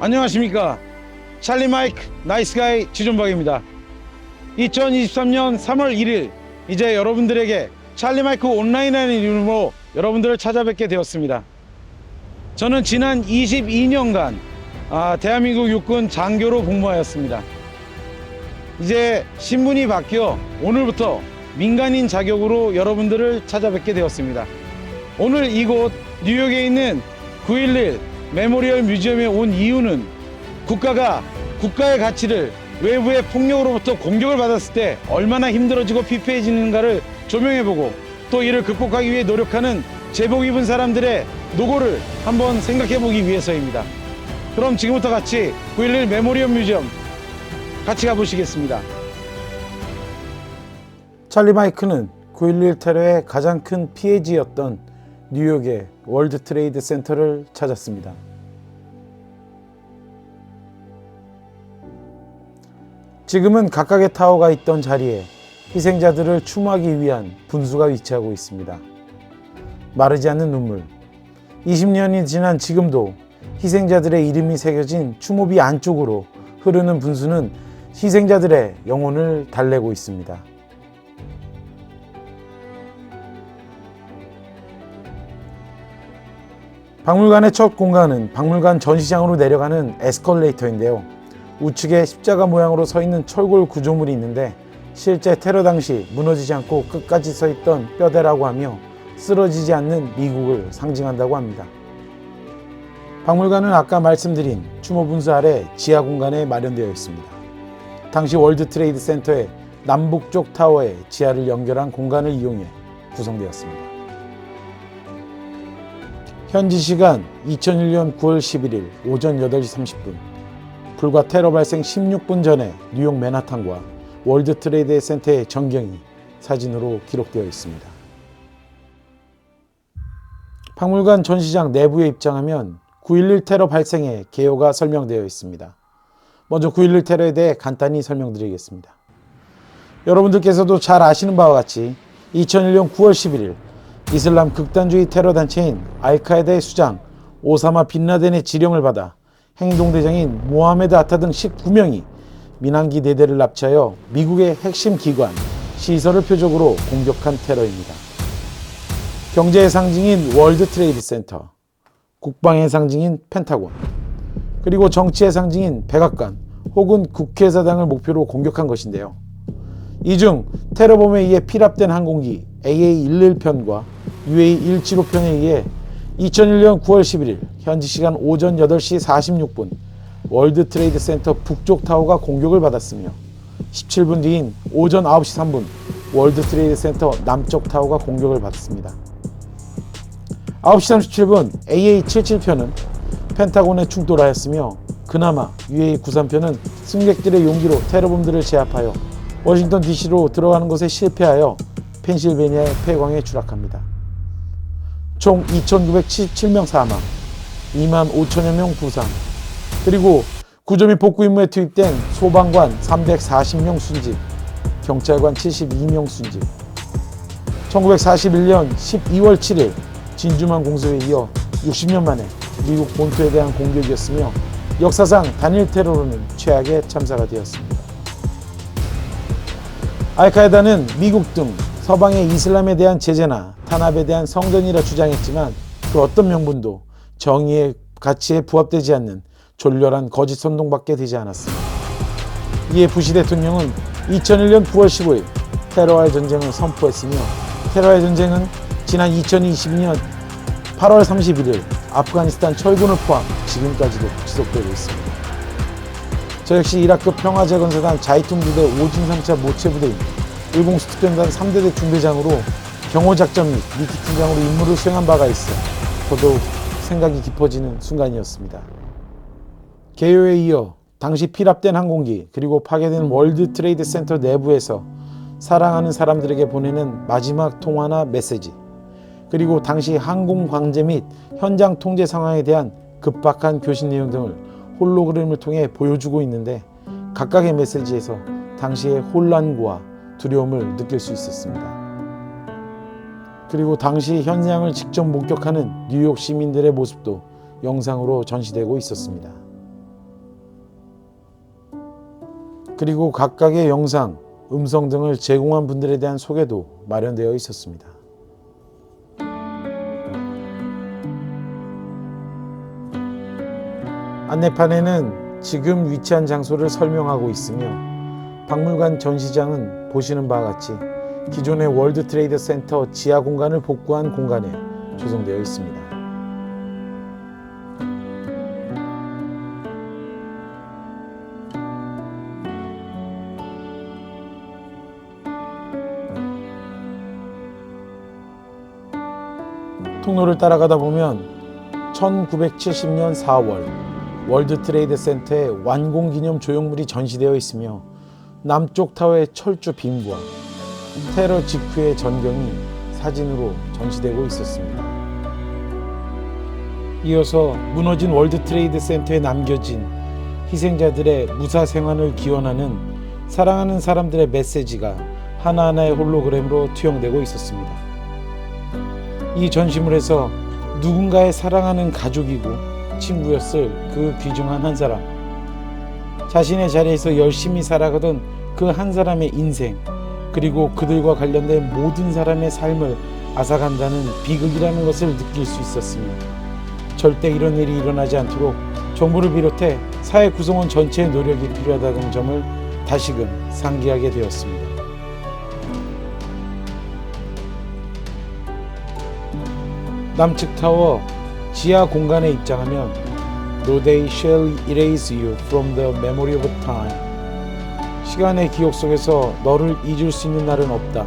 안녕하십니까. 찰리 마이크 나이스가이 지존박입니다. 2023년 3월 1일 이제 여러분들에게 찰리 마이크 온라인이라는 이름으로 여러분들을 찾아뵙게 되었습니다. 저는 지난 22년간 대한민국 육군 장교로 복무하였습니다. 이제 신분이 바뀌어 오늘부터 민간인 자격으로 여러분들을 찾아뵙게 되었습니다. 오늘 이곳 뉴욕에 있는 9.11 메모리얼 뮤지엄에 온 이유는 국가가 국가의 가치를 외부의 폭력으로부터 공격을 받았을 때 얼마나 힘들어지고 피폐해지는가를 조명해보고 또 이를 극복하기 위해 노력하는 제복 입은 사람들의 노고를 한번 생각해보기 위해서입니다. 그럼 지금부터 같이 9.11 메모리얼 뮤지엄 같이 가보시겠습니다. 찰리 마이크는 9.11 테러의 가장 큰 피해지였던 뉴욕의 월드 트레이드 센터를 찾았습니다. 지금은 각각의 타워가 있던 자리에 희생자들을 추모하기 위한 분수가 위치하고 있습니다. 마르지 않는 눈물. 20년이 지난 지금도 희생자들의 이름이 새겨진 추모비 안쪽으로 흐르는 분수는 희생자들의 영혼을 달래고 있습니다. 박물관의 첫 공간은 박물관 전시장으로 내려가는 에스컬레이터인데요. 우측에 십자가 모양으로 서 있는 철골 구조물이 있는데 실제 테러 당시 무너지지 않고 끝까지 서 있던 뼈대라고 하며 쓰러지지 않는 미국을 상징한다고 합니다. 박물관은 아까 말씀드린 추모 분수 아래 지하 공간에 마련되어 있습니다. 당시 월드 트레이드 센터의 남북쪽 타워의 지하를 연결한 공간을 이용해 구성되었습니다. 현지 시간 2001년 9월 11일 오전 8시 30분 불과 테러 발생 16분 전에 뉴욕 맨하탄과 월드 트레이드 센터의 전경이 사진으로 기록되어 있습니다. 박물관 전시장 내부에 입장하면 9.11 테러 발생의 개요가 설명되어 있습니다. 먼저 9.11 테러에 대해 간단히 설명드리겠습니다. 여러분들께서도 잘 아시는 바와 같이 2001년 9월 11일 이슬람 극단주의 테러 단체인 알카에다의 수장 오사마 빈라덴의 지령을 받아 행동대장인 모하메드 아타 등 19명이 민항기 4대를 납치하여 미국의 핵심 기관, 시설을 표적으로 공격한 테러입니다. 경제의 상징인 월드 트레이드 센터, 국방의 상징인 펜타곤, 그리고 정치의 상징인 백악관 혹은 국회의사당을 목표로 공격한 것인데요. 이 중 테러범에 의해 피랍된 항공기 AA-11편과 UA-175편에 의해 2001년 9월 11일 현지 시간 오전 8시 46분 월드 트레이드 센터 북쪽 타워가 공격을 받았으며 17분 뒤인 오전 9시 3분 월드 트레이드 센터 남쪽 타워가 공격을 받았습니다. 9시 37분 AA-77편은 펜타곤에 충돌하였으며 그나마 UA-93편은 승객들의 용기로 테러범들을 제압하여 워싱턴 DC로 들어가는 것에 실패하여 펜실베니아의 폐광에 추락합니다. 총 2,977명 사망, 25,000여 명 부상, 그리고 구조 및 복구 임무에 투입된 소방관 340명 순직, 경찰관 72명 순직. 1941년 12월 7일 진주만 공습에 이어 60년 만에 미국 본토에 대한 공격이었으며 역사상 단일 테러로는 최악의 참사가 되었습니다. 알카에다는 미국 등 서방의 이슬람에 대한 제재나 탄압에 대한 성전이라 주장했지만 그 어떤 명분도 정의의 가치에 부합되지 않는 졸렬한 거짓 선동밖에 되지 않았습니다. 이에 부시 대통령은 2001년 9월 15일 테러와의 전쟁을 선포했으며 테러와의 전쟁은 지난 2022년 8월 31일 아프가니스탄 철군을 포함 지금까지도 지속되고 있습니다. 저 역시 이라크 평화재건사단 자이툰 부대 5중 3차 모체 부대인 1공수 특전단 3대대 중대장으로 경호작전 및 미티 팀장으로 임무를 수행한 바가 있어 더더욱 생각이 깊어지는 순간이었습니다. 개요에 이어 당시 피랍된 항공기 그리고 파괴된 월드 트레이드 센터 내부에서 사랑하는 사람들에게 보내는 마지막 통화나 메시지, 그리고 당시 항공 방제 및 현장 통제 상황에 대한 급박한 교신 내용 등을 홀로그램을 통해 보여주고 있는데 각각의 메시지에서 당시의 혼란과 두려움을 느낄 수 있었습니다. 그리고 당시 현장을 직접 목격하는 뉴욕 시민들의 모습도 영상으로 전시되고 있었습니다. 그리고 각각의 영상, 음성 등을 제공한 분들에 대한 소개도 마련되어 있었습니다. 안내판에는 지금 위치한 장소를 설명하고 있으며 박물관 전시장은 보시는 바와 같이 기존의 월드 트레이드 센터 지하 공간을 복구한 공간에 조성되어 있습니다. 통로를 따라가다 보면 1970년 4월 월드 트레이드 센터의 완공 기념 조형물이 전시되어 있으며 남쪽 타워의 철조 빔과 테러 직후의 전경이 사진으로 전시되고 있었습니다. 이어서 무너진 월드 트레이드 센터에 남겨진 희생자들의 무사 생還을 기원하는 사랑하는 사람들의 메시지가 하나하나의 홀로그램으로 투영되고 있었습니다. 이 전시물에서 누군가의 사랑하는 가족이고 친구였을 그 귀중한 한 사람, 자신의 자리에서 열심히 살아가던 그 한 사람의 인생, 그리고 그들과 관련된 모든 사람의 삶을 앗아간다는 비극이라는 것을 느낄 수 있었으며 절대 이런 일이 일어나지 않도록 정부를 비롯해 사회 구성원 전체의 노력이 필요하다는 점을 다시금 상기하게 되었습니다. 남측 타워 지하 공간에 입장하면 No day shall erase you from the memory of time. 시간의 기억 속에서 너를 잊을 수 있는 날은 없다.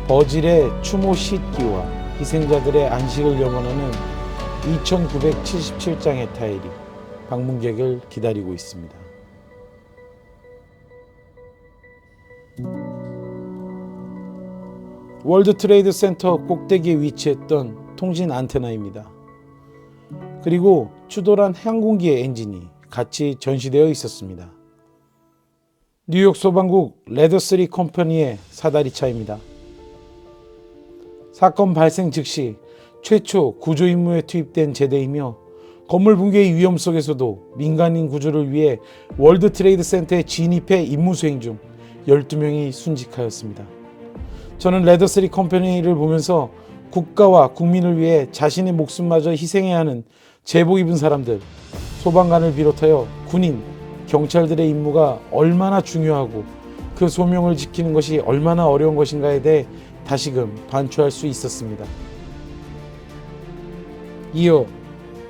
버질의 추모 시기와 희생자들의 안식을 염원하는 2977장의 타일이 방문객을 기다리고 있습니다. 월드 트레이드 센터 꼭대기에 위치했던 통신 안테나입니다. 그리고 추돌한 항공기의 엔진이 같이 전시되어 있었습니다. 뉴욕 소방국 레더3 컴퍼니의 사다리차입니다. 사건 발생 즉시 최초 구조 임무에 투입된 제대이며 건물 붕괴의 위험 속에서도 민간인 구조를 위해 월드 트레이드 센터에 진입해 임무 수행 중 12명이 순직하였습니다. 저는 레더3 컴퍼니를 보면서 국가와 국민을 위해 자신의 목숨마저 희생해야 하는 제복 입은 사람들, 소방관을 비롯하여 군인, 경찰들의 임무가 얼마나 중요하고 그 소명을 지키는 것이 얼마나 어려운 것인가에 대해 다시금 반추할 수 있었습니다. 이어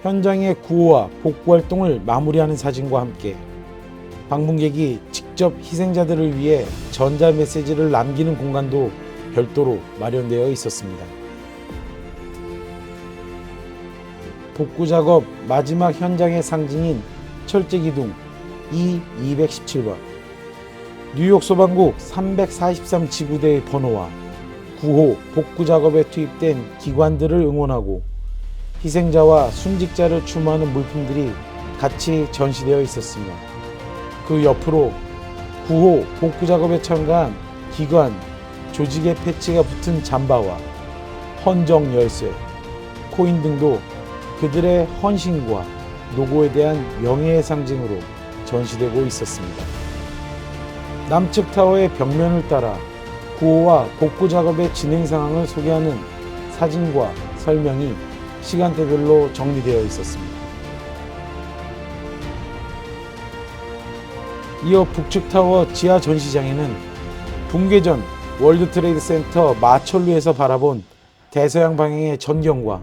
현장의 구호와 복구 활동을 마무리하는 사진과 함께 방문객이 직접 희생자들을 위해 전자 메시지를 남기는 공간도 별도로 마련되어 있었습니다. 복구 작업 마지막 현장의 상징인 철제기둥 E217번, 뉴욕 소방국 343지구대의 번호와 구호 복구 작업에 투입된 기관들을 응원하고 희생자와 순직자를 추모하는 물품들이 같이 전시되어 있었으며 그 옆으로 구호 복구 작업에 참가한 기관, 조직의 패치가 붙은 잠바와 헌정 열쇠, 코인 등도 그들의 헌신과 노고에 대한 명예의 상징으로 전시되고 있었습니다. 남측 타워의 벽면을 따라 구호와 복구 작업의 진행 상황을 소개하는 사진과 설명이 시간대별로 정리되어 있었습니다. 이어 북측 타워 지하 전시장에는 붕괴 전 월드 트레이드 센터 마철루에서 바라본 대서양 방향의 전경과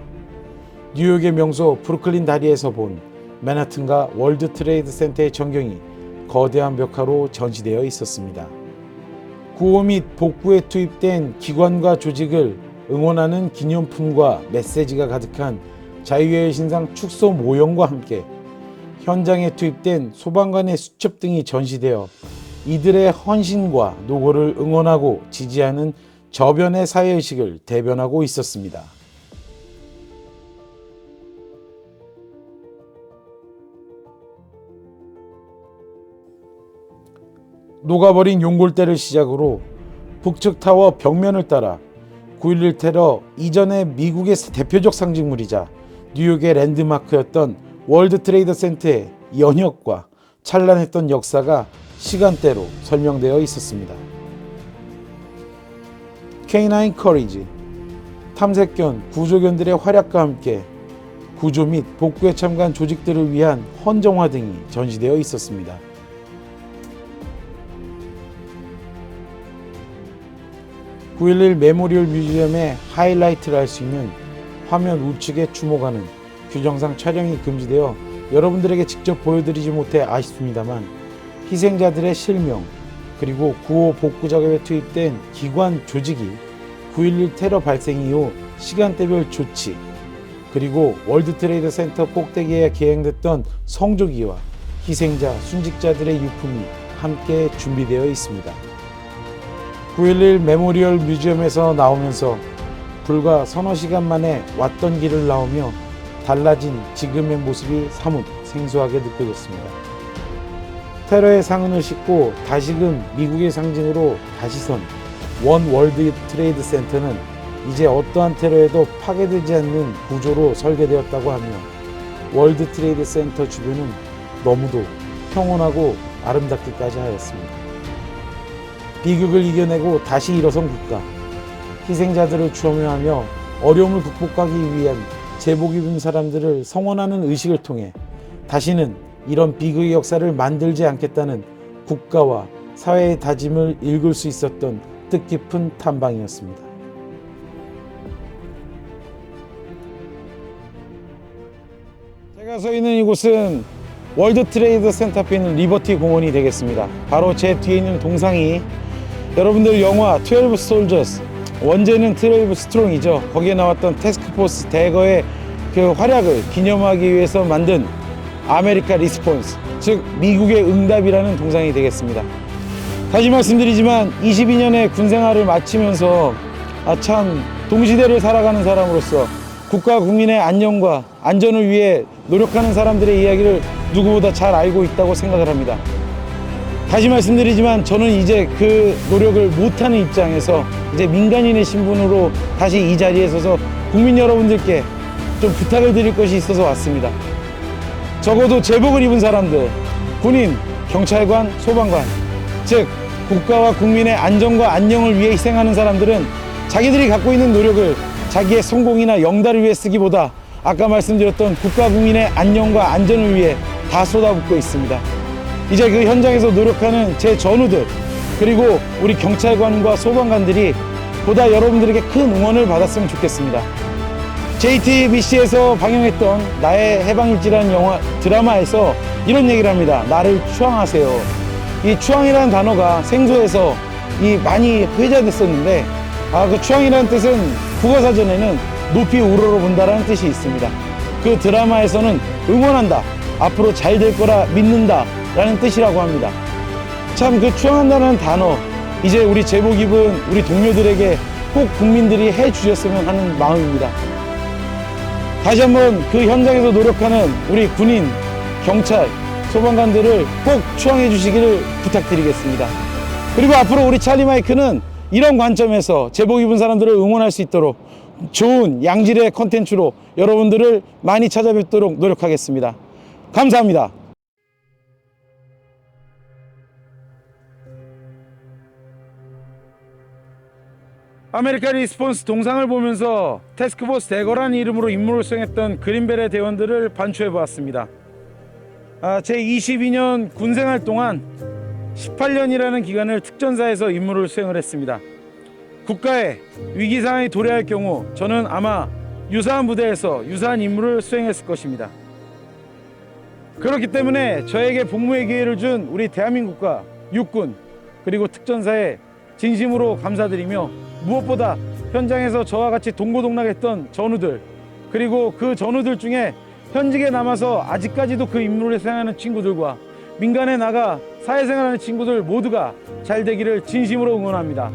뉴욕의 명소 브루클린 다리에서 본 맨하튼과 월드 트레이드 센터의 전경이 거대한 벽화로 전시되어 있었습니다. 구호 및 복구에 투입된 기관과 조직을 응원하는 기념품과 메시지가 가득한 자유의 신상 축소 모형과 함께 현장에 투입된 소방관의 수첩 등이 전시되어 이들의 헌신과 노고를 응원하고 지지하는 저변의 사회의식을 대변하고 있었습니다. 녹아버린 용골대를 시작으로 북측 타워 벽면을 따라 9.11 테러 이전의 미국의 대표적 상징물이자 뉴욕의 랜드마크였던 월드 트레이드 센터의 연혁과 찬란했던 역사가 시간대로 설명되어 있었습니다. K9 커리지, 탐색견, 구조견들의 활약과 함께 구조 및 복구에 참가한 조직들을 위한 헌정화 등이 전시되어 있었습니다. (9.11) 메모리얼 뮤지엄의 하이라이트를 할 수 있는 화면 우측에 주목하는 규정상 촬영이 금지되어 여러분들에게 직접 보여드리지 못해 아쉽습니다만, 희생자들의 실명 그리고 구호 복구 작업에 투입된 기관 조직이 9.11 테러 발생 이후 시간대별 조치, 그리고 월드트레이드 센터 꼭대기에 기행됐던 성조기와 희생자, 순직자들의 유품이 함께 준비되어 있습니다. 9.11 메모리얼 뮤지엄에서 나오면서 불과 서너 시간 만에 왔던 길을 나오며 달라진 지금의 모습이 사뭇 생소하게 느껴졌습니다. 테러의 상흔을 싣고 다시금 미국의 상징으로 다시 선 원 월드 트레이드 센터는 이제 어떠한 테러에도 파괴되지 않는 구조로 설계되었다고 하며, 월드 트레이드 센터 주변은 너무도 평온하고 아름답기까지 하였습니다. 비극을 이겨내고 다시 일어선 국가, 희생자들을 추모하며 어려움을 극복하기 위한 제복 입은 사람들을 성원하는 의식을 통해 다시는 이런 비극의 역사를 만들지 않겠다는 국가와 사회의 다짐을 읽을 수 있었던 뜻깊은 탐방이었습니다. 제가 서 있는 이곳은 월드 트레이드 센터 앞에 있는 리버티 공원이 되겠습니다. 바로 제 뒤에 있는 동상이 여러분들 영화 12 솔저스, 원제는 12 스트롱이죠. 거기에 나왔던 태스크포스 대거의 그 활약을 기념하기 위해서 만든 아메리카 리스폰스, 즉 미국의 응답이라는 동상이 되겠습니다. 다시 말씀드리지만 22년의 군생활을 마치면서 참 동시대를 살아가는 사람으로서 국가 국민의 안녕과 안전을 위해 노력하는 사람들의 이야기를 누구보다 잘 알고 있다고 생각을 합니다. 다시 말씀드리지만 저는 이제 그 노력을 못하는 입장에서 이제 민간인의 신분으로 다시 이 자리에 서서 국민 여러분들께 좀 부탁을 드릴 것이 있어서 왔습니다. 적어도 제복을 입은 사람들, 군인, 경찰관, 소방관, 즉 국가와 국민의 안전과 안녕을 위해 희생하는 사람들은 자기들이 갖고 있는 노력을 자기의 성공이나 영달을 위해 쓰기보다 아까 말씀드렸던 국가 국민의 안녕과 안전을 위해 다 쏟아붓고 있습니다. 이제 그 현장에서 노력하는 제 전우들, 그리고 우리 경찰관과 소방관들이 보다 여러분들에게 큰 응원을 받았으면 좋겠습니다. JTBC에서 방영했던 나의 해방일지라는 드라마에서 이런 얘기를 합니다. 나를 추앙하세요. 이 추앙이라는 단어가 생소해서 많이 회자됐었는데, 그 추앙이라는 뜻은 국어사전에는 높이 우러러본다라는 뜻이 있습니다. 그 드라마에서는 응원한다, 앞으로 잘 될 거라 믿는다 라는 뜻이라고 합니다. 참 그 추앙한다는 단어, 이제 우리 제복 입은 우리 동료들에게 꼭 국민들이 해주셨으면 하는 마음입니다. 다시 한번 그 현장에서 노력하는 우리 군인, 경찰, 소방관들을 꼭 추앙해 주시기를 부탁드리겠습니다. 그리고 앞으로 우리 찰리 마이크는 이런 관점에서 제복 입은 사람들을 응원할 수 있도록 좋은 양질의 컨텐츠로 여러분들을 많이 찾아뵙도록 노력하겠습니다. 감사합니다. 아메리카 리스폰스 동상을 보면서 태스크포스 대거라는 이름으로 임무를 수행했던 그린벨의 대원들을 반추해 보았습니다. 제 22년 군생활 동안 18년이라는 기간을 특전사에서 임무를 수행을 했습니다. 국가의 위기 상황이 도래할 경우 저는 아마 유사한 부대에서 유사한 임무를 수행했을 것입니다. 그렇기 때문에 저에게 복무의 기회를 준 우리 대한민국과 육군 그리고 특전사에 진심으로 감사드리며, 무엇보다 현장에서 저와 같이 동고동락했던 전우들, 그리고 그 전우들 중에 현직에 남아서 아직까지도 그 임무를 수행하는 친구들과 민간에 나가 사회생활하는 친구들 모두가 잘 되기를 진심으로 응원합니다.